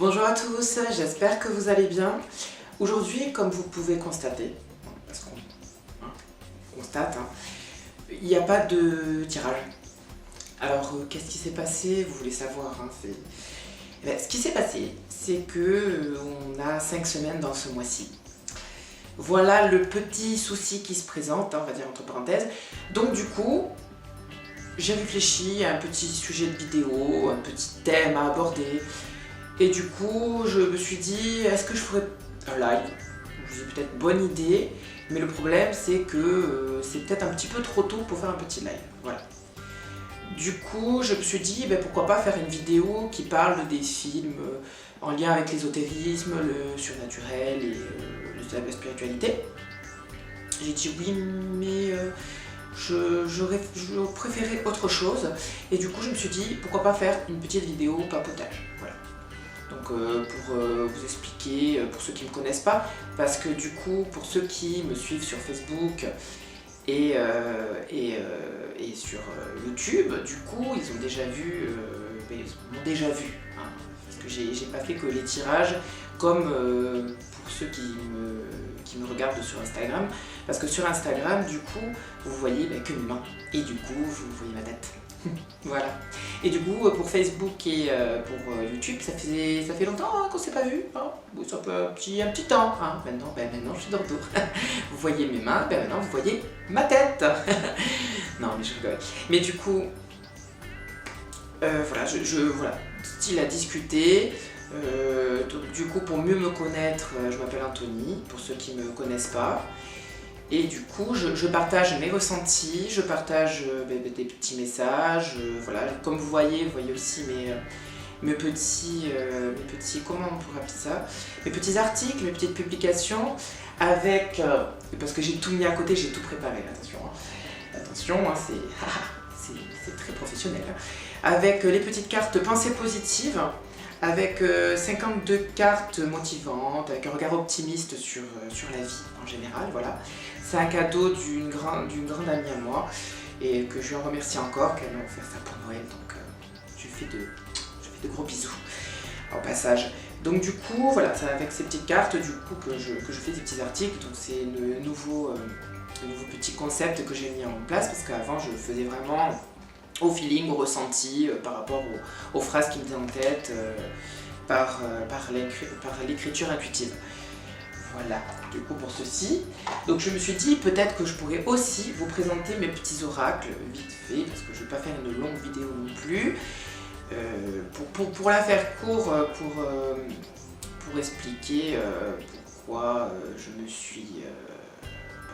Bonjour à tous, j'espère que vous allez bien. Aujourd'hui, comme vous pouvez constater, parce qu'on constate, il n'y a pas de tirage. Alors, qu'est-ce qui s'est passé? Vous voulez savoir, ce qui s'est passé, c'est que on a 5 semaines dans ce mois-ci. Voilà le petit souci qui se présente, on va dire entre parenthèses. Donc du coup, j'ai réfléchi à un petit sujet de vidéo, un petit thème à aborder. Et du coup, je me suis dit, est-ce que je ferais un live? Je me suis dit peut-être bonne idée, mais le problème c'est que c'est peut-être un petit peu trop tôt pour faire un petit live. Voilà. Du coup, je me suis dit, pourquoi pas faire une vidéo qui parle des films en lien avec l'ésotérisme, le surnaturel et la spiritualité. J'ai dit oui, mais j'aurais préféré autre chose. Et du coup, je me suis dit, pourquoi pas faire une petite vidéo papotage. Voilà. Donc pour vous expliquer, pour ceux qui ne me connaissent pas, parce que du coup, pour ceux qui me suivent sur Facebook et sur YouTube, du coup, ils ont déjà vu, parce que j'ai pas fait que les tirages, comme pour ceux qui me regardent sur Instagram, parce que sur Instagram, du coup, vous voyez que mes mains, et du coup, vous voyez ma tête. Voilà. Et du coup, pour Facebook et pour YouTube, ça fait longtemps qu'on ne s'est pas vu. Ça fait un petit temps. Maintenant, je suis de retour. Vous voyez mes mains, maintenant vous voyez ma tête. Non, mais je rigole. Mais du coup, voilà, voilà, style à discuter. Donc, du coup, pour mieux me connaître, je m'appelle Anthony, pour ceux qui ne me connaissent pas. Et du coup, je partage mes ressentis, je partage des petits messages, voilà. Comme vous voyez aussi mes petits, comment on pourrait appeler ça, mes petits articles, mes petites publications, avec, parce que j'ai tout mis à côté, j'ai tout préparé, attention, c'est très professionnel, avec les petites cartes pensées positives, avec 52 cartes motivantes, avec un regard optimiste sur la vie en général, voilà. C'est un cadeau d'une grande amie à moi, et que je lui en remercie encore, qu'elle m'a offert ça pour Noël, donc je lui fais de gros bisous au passage. Donc du coup, voilà, c'est avec ces petites cartes du coup que je fais des petits articles, donc c'est le nouveau petit concept que j'ai mis en place, parce qu'avant je le faisais vraiment au feeling, au ressenti, par rapport aux phrases qui me venaient en tête, par l'écriture intuitive. Voilà, du coup pour ceci. Donc je me suis dit peut-être que je pourrais aussi vous présenter mes petits oracles vite fait, parce que je ne vais pas faire une longue vidéo non plus. Pour la faire court, pour expliquer pourquoi je me suis...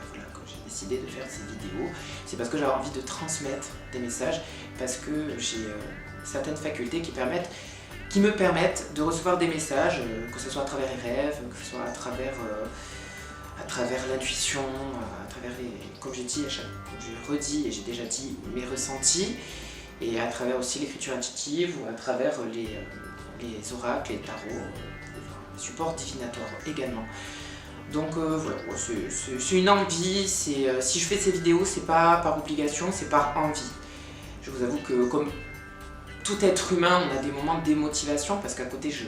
voilà, quand j'ai décidé de faire ces vidéos, c'est parce que j'avais envie de transmettre des messages, parce que j'ai certaines facultés qui me permettent de recevoir des messages, que ce soit à travers les rêves, que ce soit à travers l'intuition, à travers comme j'ai dit, je redis et j'ai déjà dit mes ressentis, et à travers aussi l'écriture intuitive, ou à travers les oracles, les tarots, les supports divinatoires également. Donc voilà, c'est une envie, si je fais ces vidéos, c'est pas par obligation, c'est par envie. Je vous avoue que comme tout être humain, on a des moments de démotivation, parce qu'à côté, je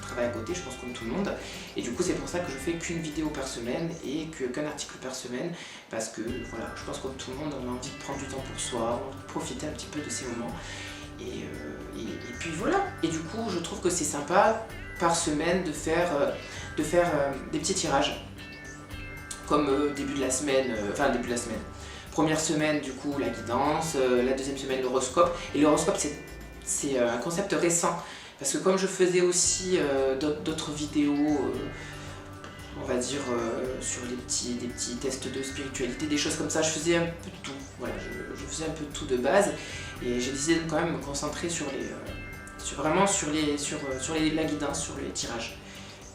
travaille à côté, je pense comme tout le monde, et du coup c'est pour ça que je fais qu'une vidéo par semaine et qu'un article par semaine, parce que voilà, je pense comme tout le monde, on a envie de prendre du temps pour soi, de profiter un petit peu de ces moments, et puis voilà. Et du coup, je trouve que c'est sympa par semaine de faire des petits tirages, comme début de la semaine. Première semaine, du coup, la guidance, la deuxième semaine, l'horoscope, et l'horoscope, c'est un concept récent, parce que comme je faisais aussi d'autres vidéos, on va dire sur des petits tests de spiritualité, des choses comme ça, je faisais un peu de tout, voilà, je faisais un peu de tout de base, et j'ai décidé de quand même me concentrer sur la guidance, sur les tirages,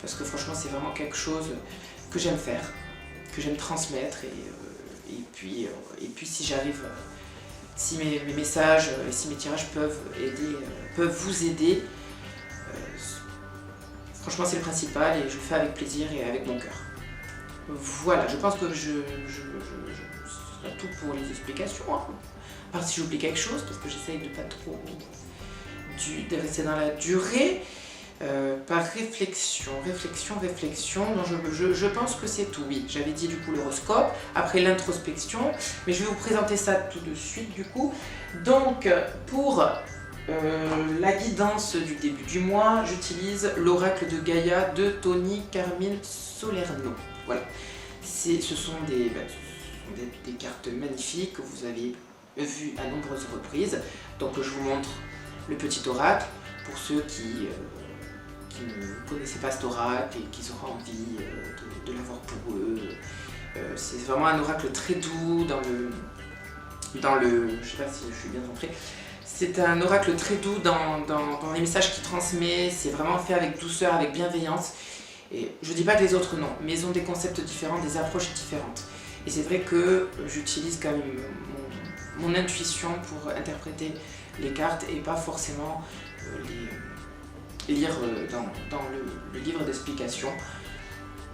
parce que franchement c'est vraiment quelque chose que j'aime faire, que j'aime transmettre, et puis si j'arrive... Si mes messages et si mes tirages peuvent vous aider, franchement c'est le principal, et je le fais avec plaisir et avec mon cœur. Voilà, je pense que ce sera tout pour les explications. À part si j'oublie quelque chose, parce que j'essaye de pas trop de rester dans la durée. Par réflexion. Donc je pense que c'est tout, oui. J'avais dit du coup l'horoscope, après l'introspection, mais je vais vous présenter ça tout de suite du coup. Donc pour la guidance du début du mois, j'utilise l'oracle de Gaïa de Tony Carmine Salerno. Voilà. Ce sont des cartes magnifiques que vous avez vues à nombreuses reprises. Donc je vous montre le petit oracle pour ceux qui ne connaissaient pas cet oracle et qui auraient envie de l'avoir pour eux. C'est vraiment un oracle très doux dans le je sais pas si je suis bien entrée. C'est un oracle très doux dans les messages qu'il transmet. C'est vraiment fait avec douceur, avec bienveillance. Et je dis pas que les autres non, mais ils ont des concepts différents, des approches différentes. Et c'est vrai que j'utilise quand même mon intuition pour interpréter les cartes et pas forcément les lire dans le livre d'explication,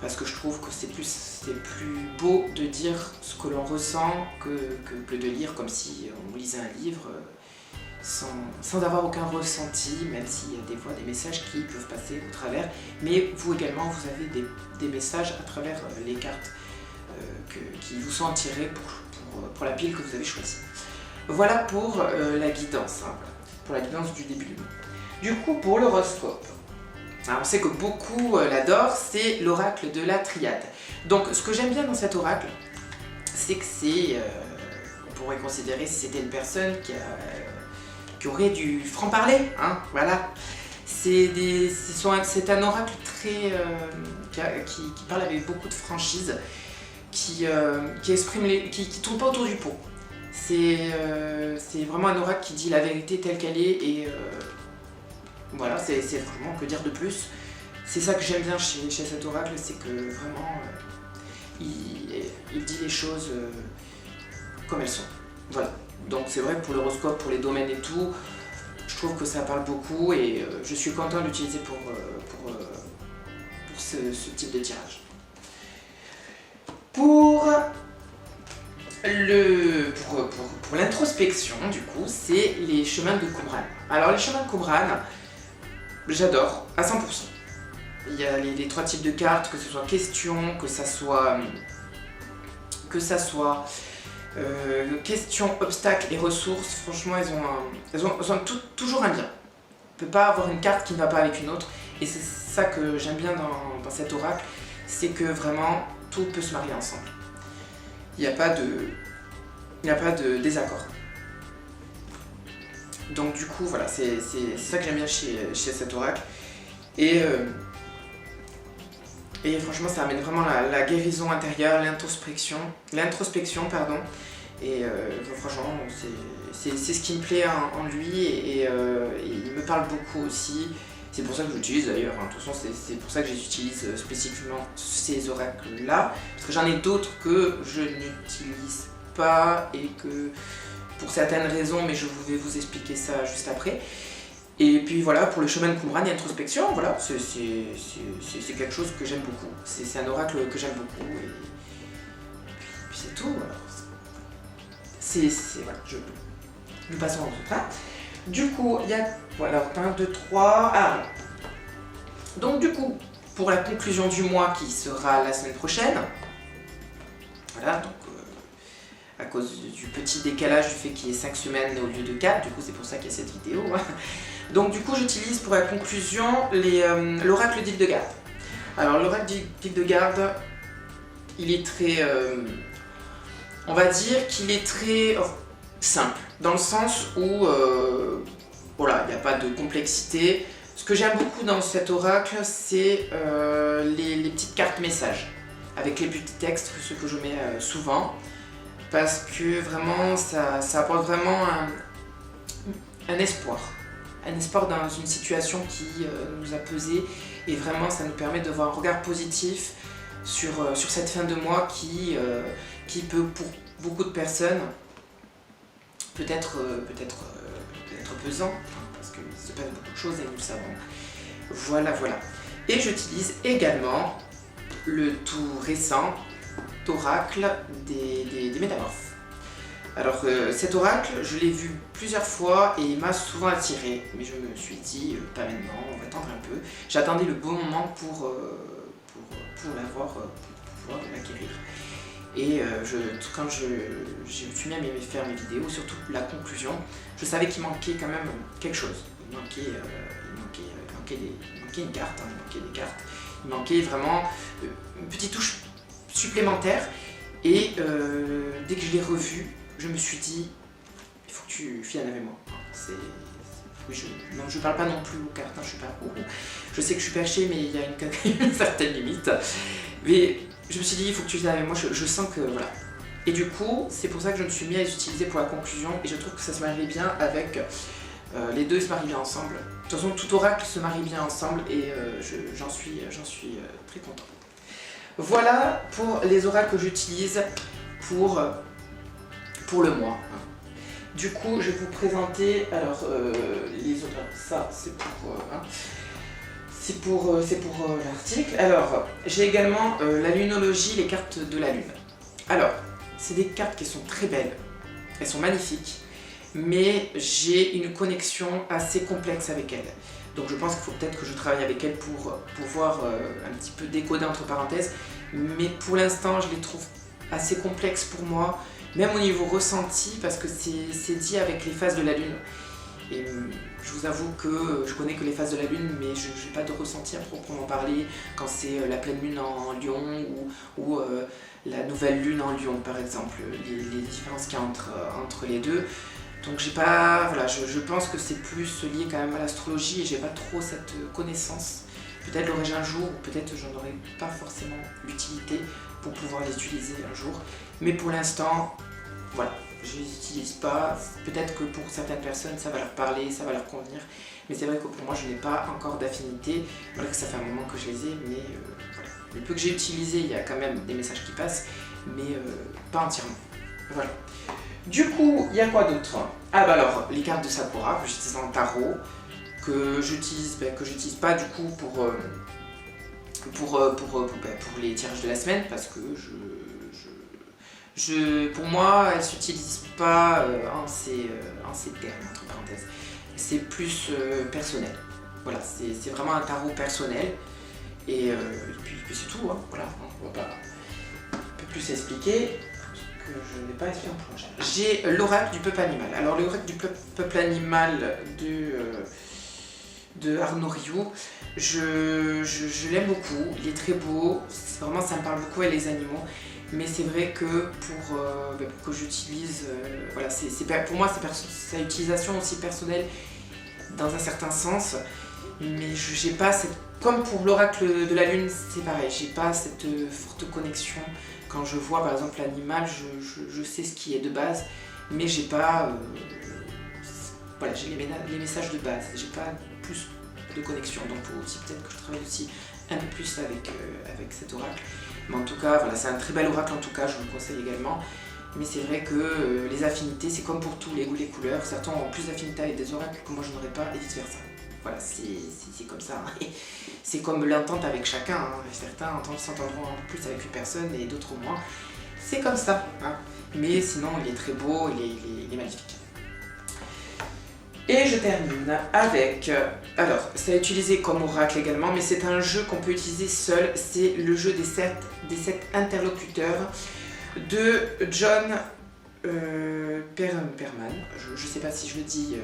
parce que je trouve que c'est plus beau de dire ce que l'on ressent que de lire comme si on lisait un livre sans avoir aucun ressenti, même s'il y a des fois des messages qui peuvent passer au travers, mais vous également vous avez des messages à travers les cartes qui vous sont tirés pour la pile que vous avez choisie. Voilà pour la guidance, hein, pour la guidance du début du mois. Du coup, pour l'horoscope, on sait que beaucoup l'adorent, c'est l'oracle de la triade. Donc, ce que j'aime bien dans cet oracle, c'est que on pourrait considérer si c'était une personne qui aurait du franc-parler, hein, voilà. C'est un oracle très qui parle avec beaucoup de franchise, qui exprime qui tourne pas autour du pot. C'est vraiment un oracle qui dit la vérité telle qu'elle est et voilà, c'est vraiment que dire de plus. C'est ça que j'aime bien chez cet oracle, c'est que vraiment il dit les choses comme elles sont. Voilà, donc c'est vrai pour l'horoscope, pour les domaines et tout, je trouve que ça parle beaucoup et je suis content de l'utiliser pour ce type de tirage. Pour l'introspection, du coup, c'est les chemins de Qumran. Alors les chemins de Qumran, j'adore à 100%. Il y a les trois types de cartes, que ce soit question, que ça soit questions, obstacles et ressources. Franchement, elles ont toujours un lien. On ne peut pas avoir une carte qui ne va pas avec une autre. Et c'est ça que j'aime bien dans cet oracle, c'est que vraiment tout peut se marier ensemble. Il n'y a pas de désaccord. Donc du coup, voilà, c'est ça que j'aime bien chez cet oracle. Et franchement, ça amène vraiment la guérison intérieure, l'introspection, pardon. Et franchement, c'est ce qui me plaît en lui et il me parle beaucoup aussi. C'est pour ça que je l'utilise d'ailleurs, hein. De toute façon, c'est pour ça que j'utilise spécifiquement ces oracles-là. Parce que j'en ai d'autres que je n'utilise pas et que pour certaines raisons, mais je vais vous expliquer ça juste après. Et puis voilà, pour le chemin de Qumran et l'introspection, voilà, c'est quelque chose que j'aime beaucoup. C'est un oracle que j'aime beaucoup et puis c'est tout. Alors, voilà, nous passons au autre. Du coup, il y a, voilà, 1, 2, 3, ah, donc du coup, pour la conclusion du mois qui sera la semaine prochaine, voilà, donc à cause du petit décalage du fait qu'il y ait 5 semaines au lieu de 4, du coup c'est pour ça qu'il y a cette vidéo. Donc du coup j'utilise pour la conclusion l'oracle d'Hildegarde. Alors l'oracle d'Hildegarde, il est très, on va dire qu'il est très simple, dans le sens où voilà, il n'y a pas de complexité. Ce que j'aime beaucoup dans cet oracle, c'est les petites cartes messages, avec les petits textes, ceux que je mets souvent, parce que vraiment ça apporte vraiment un espoir dans une situation qui nous a pesé, et vraiment ça nous permet de voir un regard positif sur cette fin de mois qui peut pour beaucoup de personnes peut-être pesant, parce qu'il se passe beaucoup de choses et nous le savons. Voilà. Et j'utilise également le tout récent oracle des métamorphes. Alors cet oracle, je l'ai vu plusieurs fois et il m'a souvent attiré, mais je me suis dit, pas maintenant, on va attendre un peu. J'attendais le bon moment pour l'avoir, pour pouvoir l'acquérir. Et quand je me suis mis à faire mes vidéos, surtout la conclusion, je savais qu'il manquait quand même quelque chose. Il manquait une carte, hein, il manquait des cartes. Il manquait vraiment une petite touche supplémentaire. Et dès que je l'ai revu, je me suis dit, il faut que tu viennes avec moi. Oui, je parle pas non plus aux cartes, hein, je suis pas. Je sais que je suis perché, mais il y a une certaine limite. Mais je me suis dit, il faut que tu viennes avec moi, je sens que voilà. Et du coup, c'est pour ça que je me suis mis à les utiliser pour la conclusion, et je trouve que ça se marie bien avec. Les deux se marient bien ensemble. De toute façon, tout oracle se marie bien ensemble, et j'en suis très content. Voilà pour les oracles que j'utilise pour le mois. Du coup, je vais vous présenter alors les autres. Ça, c'est pour l'article. Alors, j'ai également la lunologie, les cartes de la lune. Alors, c'est des cartes qui sont très belles. Elles sont magnifiques, mais j'ai une connexion assez complexe avec elles. Donc je pense qu'il faut peut-être que je travaille avec elles pour pouvoir un petit peu décoder entre parenthèses. Mais pour l'instant, je les trouve assez complexes pour moi, même au niveau ressenti, parce que c'est dit avec les phases de la lune. Et je vous avoue que je connais que les phases de la lune, mais je n'ai pas de ressenti à proprement parler quand c'est la pleine lune en Lion ou la nouvelle lune en Lion, par exemple, les différences qu'il y a entre les deux. Donc j'ai pas, voilà, je pense que c'est plus lié quand même à l'astrologie et j'ai pas trop cette connaissance. Peut-être l'aurai-je un jour, ou peut-être j'en aurai pas forcément l'utilité pour pouvoir les utiliser un jour. Mais pour l'instant, voilà, je les utilise pas. Peut-être que pour certaines personnes ça va leur parler, ça va leur convenir. Mais c'est vrai que pour moi je n'ai pas encore d'affinité. Voilà que ça fait un moment que je les ai, mais voilà. Le peu que j'ai utilisé, il y a quand même des messages qui passent, mais pas entièrement. Voilà. Du coup, il y a quoi d'autre? Ah bah alors, les cartes de Sakura que j'utilise en tarot, que j'utilise pas du coup pour les tirages de la semaine, parce que pour moi, elles s'utilisent pas en ces termes, entre parenthèses. C'est plus personnel. Voilà, c'est vraiment un tarot personnel. Et puis c'est tout, hein. Voilà, on va pas un peu plus expliquer. Je n'ai pas expliqué en prochain. J'ai l'oracle du peuple animal. Alors l'oracle du peuple animal de Arnaud Rioux, je l'aime beaucoup, il est très beau, vraiment ça me parle beaucoup avec les animaux, mais c'est vrai que pour que j'utilise, voilà, pour moi c'est utilisation aussi personnelle dans un certain sens, mais j'ai pas cette, comme pour l'oracle de la lune, c'est pareil, j'ai pas cette forte connexion. Quand je vois par exemple l'animal, je sais ce qui est de base, mais j'ai pas, voilà, j'ai les messages de base, j'ai pas plus de connexion, donc faut aussi peut-être que je travaille aussi un peu plus avec cet oracle. Mais en tout cas, voilà, c'est un très bel oracle en tout cas, je vous le conseille également. Mais c'est vrai que les affinités, c'est comme pour tous les goûts, les couleurs, certains ont plus d'affinité avec des oracles que moi je n'aurais pas et vice versa. Voilà, c'est comme ça. C'est comme l'entente avec chacun, hein. Certains s'entendront plus avec une personne et d'autres moins. C'est comme ça, hein. Mais sinon, il est très beau, il est magnifique. Et je termine avec, alors c'est utilisé comme oracle également, mais c'est un jeu qu'on peut utiliser seul. C'est le jeu des sept interlocuteurs de John Perman. Je sais pas si je dis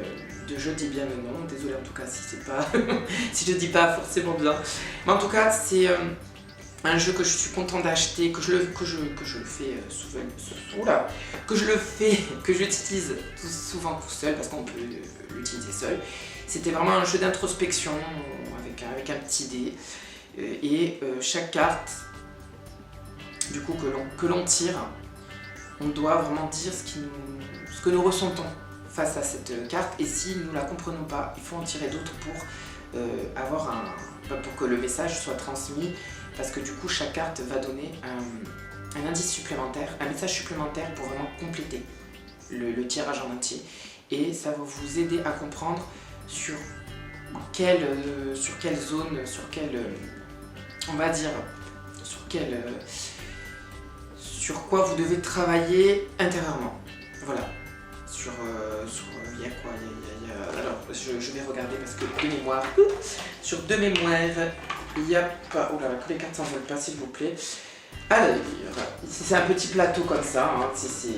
bien le nom, désolé en tout cas si c'est pas si je dis pas forcément bien. Mais en tout cas c'est un jeu que je suis content d'acheter, que j'utilise souvent tout seul parce qu'on peut l'utiliser seul. C'était vraiment un jeu d'introspection avec un petit dé et chaque carte du coup que l'on tire, on doit vraiment dire ce que nous ressentons face à cette carte, et si nous ne la comprenons pas, il faut en tirer d'autres pour pour que le message soit transmis, parce que du coup chaque carte va donner un indice supplémentaire, un message supplémentaire pour vraiment compléter le tirage en entier, et ça va vous aider à comprendre sur quelle zone, on va dire, sur quoi vous devez travailler intérieurement. Voilà. Il y a quoi alors, je vais regarder parce que de mémoire, de mémoire, il n'y a pas... Oh là là, que les cartes s'envolent pas, s'il vous plaît. Alors, c'est un petit plateau comme ça, hein,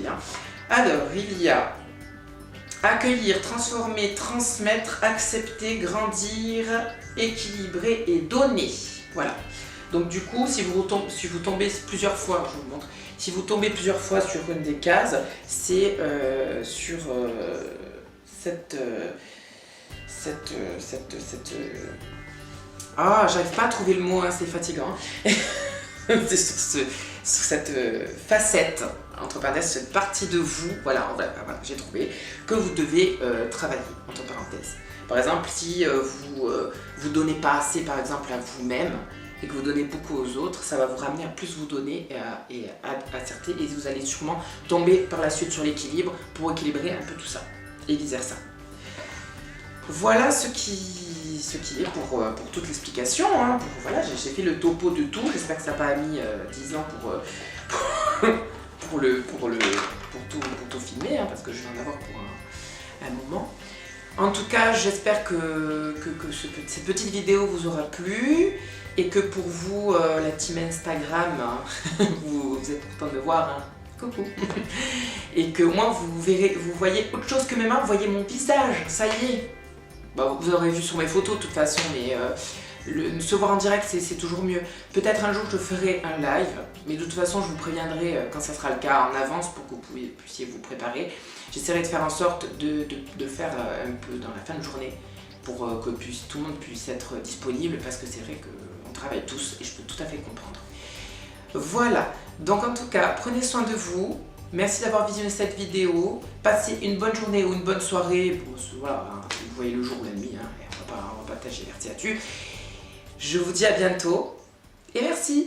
hein. Alors, il y a accueillir, transformer, transmettre, accepter, grandir, équilibrer et donner. Voilà. Donc du coup, si vous tombez plusieurs fois, je vous montre, si vous tombez plusieurs fois sur une des cases, c'est sur Ah, j'arrive pas à trouver le mot, hein, c'est fatigant. C'est sur cette facette, entre parenthèses, cette partie de vous, voilà, j'ai trouvé, que vous devez travailler, entre parenthèses. Par exemple, si vous donnez pas assez, par exemple, à vous-même, et que vous donnez beaucoup aux autres, ça va vous ramener à plus vous donner et à acerter, et vous allez sûrement tomber par la suite sur l'équilibre pour équilibrer un peu tout ça, et vice versa. Voilà ce qui est pour toute l'explication, hein. Voilà, j'ai fait le topo de tout, j'espère que ça n'a pas mis 10 ans pour tout filmer, hein, parce que je vais en avoir pour un moment. En tout cas, j'espère que cette petite vidéo vous aura plu et que pour vous, la team Instagram, hein, vous êtes content de me voir, hein. Coucou. Et que moi, vous voyez autre chose que mes mains, vous voyez mon visage, ça y est. Bah, vous aurez vu sur mes photos de toute façon, mais se voir en direct, c'est toujours mieux. Peut-être un jour, je ferai un live, mais de toute façon, je vous préviendrai quand ça sera le cas en avance pour que vous puissiez vous préparer. J'essaierai de faire en sorte de faire un peu dans la fin de journée pour que tout le monde puisse être disponible, parce que c'est vrai qu'on travaille tous et je peux tout à fait comprendre. Voilà, donc en tout cas, prenez soin de vous. Merci d'avoir visionné cette vidéo. Passez une bonne journée ou une bonne soirée. Voilà, hein, vous voyez le jour ou la nuit, hein, et on va pas tergiverser là-dessus. Je vous dis à bientôt et merci.